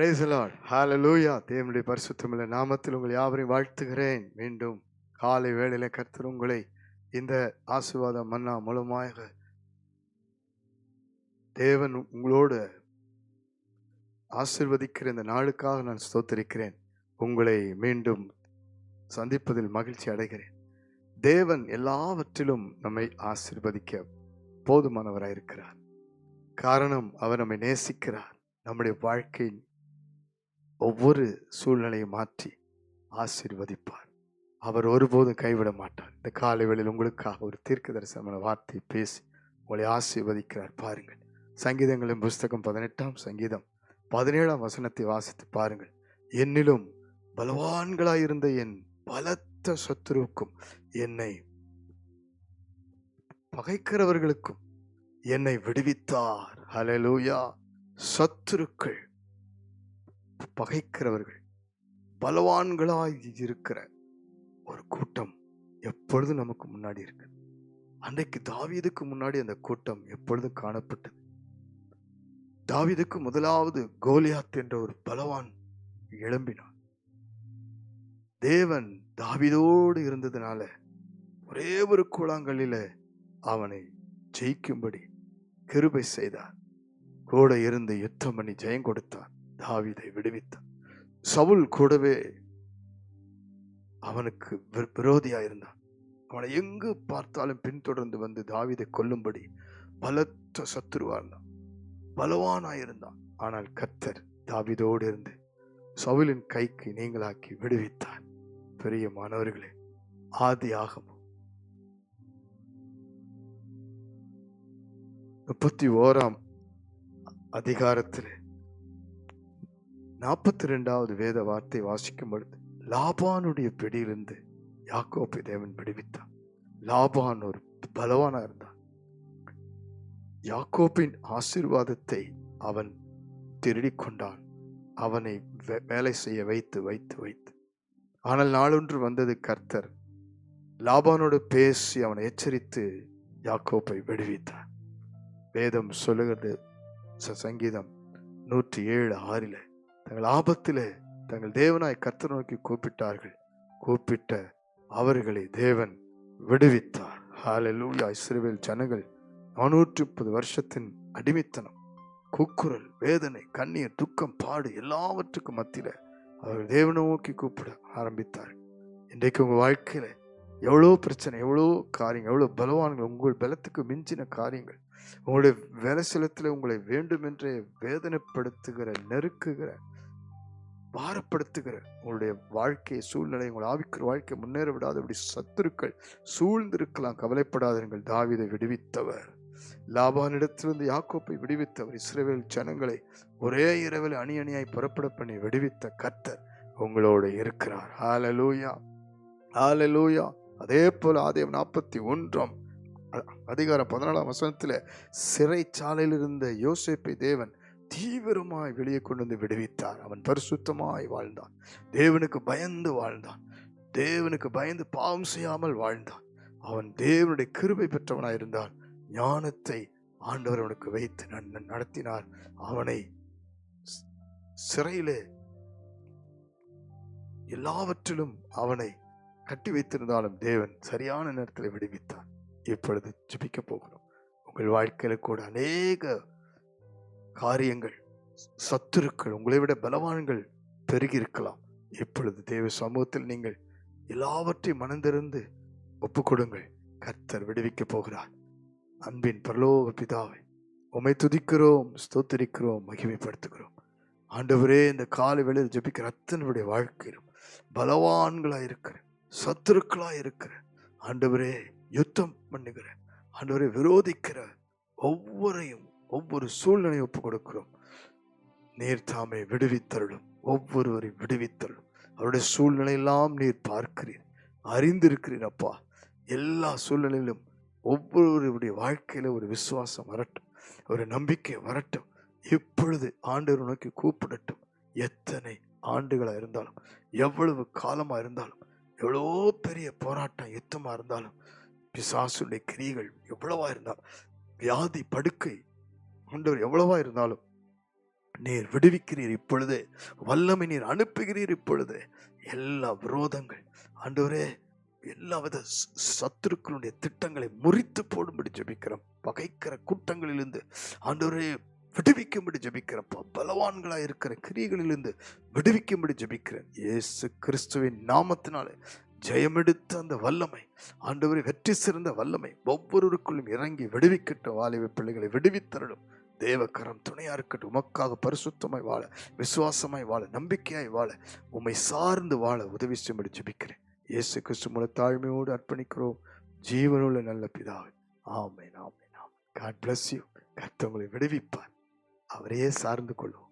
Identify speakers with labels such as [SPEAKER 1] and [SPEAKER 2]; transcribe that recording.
[SPEAKER 1] Praise the Lord. Hallelujah. தேவனுடைய பரிசுத்தமுள்ள நாமத்தில் உங்கள் யாவரையும் வாழ்த்துகிறேன். மீண்டும் காலை வேளையில கர்த்தர் உங்களை இந்த ஆசீர்வாத மன்னா மூலமாக தேவன் உங்களோடு ஆசீர்வதிக்கிற இந்த நாளுக்காக நான் ஸ்தோத்திரிக்கிறேன். உங்களை மீண்டும் சந்திப்பதில் மகிழ்ச்சி அடைகிறேன். தேவன் எல்லாவற்றிலும் நம்மை ஆசீர்வதிக்க போதுமானவராயிருக்கிறார். காரணம், அவர் நம்மை நேசிக்கிறார். நம்முடைய வாழ்க்கையின் ஒவ்வொரு சூழ்நிலையும் மாற்றி ஆசீர்வதிப்பார். அவர் ஒருபோதும் கைவிட மாட்டார். இந்த காலை வேளையில் உங்களுக்காக ஒரு தீர்க்க தரிசனமான வார்த்தை பேசி உங்களை ஆசீர்வதிக்கிறார். பாருங்கள், சங்கீதங்களின் புஸ்தகம் 18ஆம் சங்கீதம் 17ஆம் வசனத்தை வாசித்து பாருங்கள். என்னிலும் பலவான்களாயிருந்த என் பலத்த சத்துருவுக்கும் என்னை பகைக்கிறவர்களுக்கும் என்னை விடுவித்தார். ஹல்லேலூயா. சத்துருக்கள், பகைக்கிறவர்கள், பலவான்களாய் இருக்கிற ஒரு கூட்டம் எப்பொழுதும் நமக்கு முன்னாடி இருக்கு. அன்றைக்கு தாவீதுக்கு முன்னாடி அந்த கூட்டம் எப்பொழுதும் காணப்பட்டது. தாவீதுக்கு முதலாவது கோலியாத் என்ற ஒரு பலவான் எழும்பினான். தேவன் தாவீதோடு இருந்ததுனால ஒரே ஒரு கூழாங்கல்லில அவனை ஜெயிக்கும்படி கிருபை செய்தார். கூட இருந்து யுத்தம் பண்ணி ஜெயம் கொடுத்தார். தாவீதை விடுவித்தார். சவுல் கூடவே அவனுக்கு விரோதியாயிருந்தான். அவனை எங்கு பார்த்தாலும் பின்தொடர்ந்து வந்து தாவீதை கொல்லும்படி பலத்த சத்துருவா இருந்தான், பலவானாயிருந்தான். ஆனால் கர்த்தர் தாவீதோடு இருந்து சவுலின் கைக்கு நீங்களாக்கி விடுவித்தார். பெரிய மாணவர்களே, ஆதியாகமம் 31ஆம் அதிகாரத்தில் 42வது வேத வார்த்தை வாசிக்கும் பொழுது, லாபானுடைய பிடியிலிருந்து யாக்கோபை தேவன் விடுவித்தான். லாபான் ஒரு பலவானா இருந்தான். யாக்கோபின் ஆசீர்வாதத்தை அவன் திருடி கொண்டான். அவனை வேலை செய்ய வைத்து வைத்து வைத்து ஆனால் நாளொன்று வந்தது, கர்த்தர் லாபானோடு பேசி அவனை எச்சரித்து யாக்கோபை விடுவித்தார். வேதம் சொல்லுகிறது, சங்கீதம் 107:6 தங்கள் ஆபத்திலே தங்கள் தேவனாய் கர்த்தர் நோக்கி கூப்பிட்டார்கள், கூப்பிட்ட அவர்களை தேவன் விடுவித்தார். ஹல்லேலூயா. இஸ்ரவேல் ஜனங்கள் 430 வருஷத்தின் அடிமைத்தனம், கூக்குரல், வேதனை, கண்ணீர், துக்கம், பாடு எல்லாவற்றுக்கும் மத்தியில அவர்கள் தேவனை நோக்கி கூப்பிட ஆரம்பித்தார்கள். இன்றைக்கு உங்க வாழ்க்கையில எவ்வளோ பிரச்சனை, எவ்வளோ காரியங்கள், எவ்வளோ பலவான்கள், உங்கள் பலத்துக்கு மிஞ்சின காரியங்கள், உங்களுடைய வேலை ஸ்தலத்தில் உங்களை வேண்டுமென்றே வேதனைப்படுத்துகிற, நெருக்குகிற, பாரப்படுத்துகிற உங்களுடைய வாழ்க்கை சூழ்நிலை, உங்கள் ஆவிக்குரிய வாழ்க்கை முன்னேற விடாதபடி சத்துருக்கள் சூழ்ந்திருக்கலாம். கவலைப்படாதீர்கள். தாவீதை விடுவித்தவர், லாபானிடத்திலிருந்து யாக்கோப்பை விடுவித்தவர், இஸ்ரவேல் ஜனங்களை ஒரே இரவில் அணி அணியாய் புறப்பட பண்ணி விடுவித்த கர்த்தர் உங்களோடு இருக்கிறார். ஹல்லேலூயா, ஹல்லேலூயா. அதே போல ஆதியாகமம் 41ஆம் அதிகாரம் 14ஆம் வசனத்தில் சிறைச்சாலையில் இருந்த யோசேப்பை தேவன் தீவிரமாய் வெளியே கொண்டு வந்து விடுவித்தார். அவன் பரிசுத்தமாய் வாழ்ந்தான், தேவனுக்கு பயந்து வாழ்ந்தான், தேவனுக்கு பயந்து பாவம் செய்யாமல் வாழ்ந்தான். அவன் தேவனுடைய கிருபை பெற்றவனாயிருந்தான். ஞானத்தை ஆண்டவர் அவனுக்கு வைத்து நடத்தினார். அவனை சிறையிலே எல்லாவற்றிலும் அவனை கட்டி வைத்திருந்தாலும் தேவன் சரியான நேரத்தில் விடுவித்தார். இப்பொழுது ஜெபிக்க போகிறோம். உங்கள் வாழ்க்கையில கூட அநேக காரியங்கள், சத்துருக்கள், உங்களை விட பலவான்கள் பெருகி இருக்கலாம். இப்பொழுது தேவ சமூகத்தில் நீங்கள் எல்லாவற்றையும் மனந்திருந்து ஒப்புக் கொடுங்கள். கர்த்தர் விடுவிக்க போகிறார். அன்பின் பரலோக பிதாவை, உம்மை துதிக்கிறோம், ஸ்தோத்திரிக்கிறோம், மகிமைப்படுத்துகிறோம். ஆண்டவரே, இந்த காலை வேளையில் ஜெபிக்கிற அத்தனுடைய வாழ்க்கையிலும் பலவான்களாய் இருக்கிற, சத்துருக்களாய் இருக்கிற, ஆண்டவரே யுத்தம் பண்ணுகிற, ஆண்டவரே விரோதிக்கிற ஒவ்வொருவரையும், ஒவ்வொரு சூழ்நிலையை ஒப்புக் கொடுக்கிறோம். நீர் தாமே விடுவித்தருளும், ஒவ்வொருவரையும் விடுவித்தருளும். அவருடைய சூழ்நிலையெல்லாம் நீர் பார்க்கிறீர், அறிந்திருக்கிறீர். அப்பா, எல்லா சூழ்நிலையிலும் ஒவ்வொருவருடைய வாழ்க்கையில ஒரு விசுவாசம் வரட்டும், ஒரு நம்பிக்கை வரட்டும். இப்பொழுது ஆண்டவர் நோக்கி கூப்பிடட்டும். எத்தனை ஆண்டுகளா இருந்தாலும், எவ்வளவு காலமா இருந்தாலும், எவ்வளோ பெரிய போராட்டம், யுத்தமா இருந்தாலும், பிசாசுடைய கிரியைகள் எவ்வளவா இருந்தாலும், வியாதி படுக்கை ஆண்டவர் எவ்வளவா இருந்தாலும், நீர் விடுவிக்கிறீர் இப்பொழுது, வல்லமை நீர் அனுப்புகிறீர் இப்பொழுது. எல்லா விரோதங்கள் ஆண்டவரே, எல்லாவித சத்துருக்களுடைய திட்டங்களை முறித்து போடும்படி ஜெபிக்கிறோம். பகைக்கிற கூட்டங்களிலிருந்து ஆண்டவரே விடுவிக்கும்படி ஜெபிக்கிறேன். பலவான்களா இருக்கிற கிரியைகளிலிருந்து விடுவிக்கும்படி ஜெபிக்கிறேன். இயேசு கிறிஸ்துவின் நாமத்தினாலே ஜெயமெடுத்த அந்த வல்லமை ஆண்டவரை வெற்றி சிறந்த வல்லமை ஒவ்வொருவருக்குள்ளும் இறங்கி விடுவிக்கட்டும். வாலிப பிள்ளைகளை விடுவித்தரலும். தேவக்கரம் துணையா இருக்கட்டும். உமக்காக பரிசுத்தமாய் வாழ, விசுவாசமாய் வாழ, நம்பிக்கையாய் வாழ, உம்மை சார்ந்து வாழ உதவி செய்யும்படி ஜெபிக்கிறேன். இயேசு கிறிஸ்து மூல தாழ்மையோடு அர்ப்பணிக்கிறோம் ஜீவனுள்ள நல்ல பிதாவே. ஆமென், ஆமென், ஆமென். God bless you. கர்த்தர் உங்களை விடுவிப்பார். அவரையே சார்ந்து கொள்ளும்.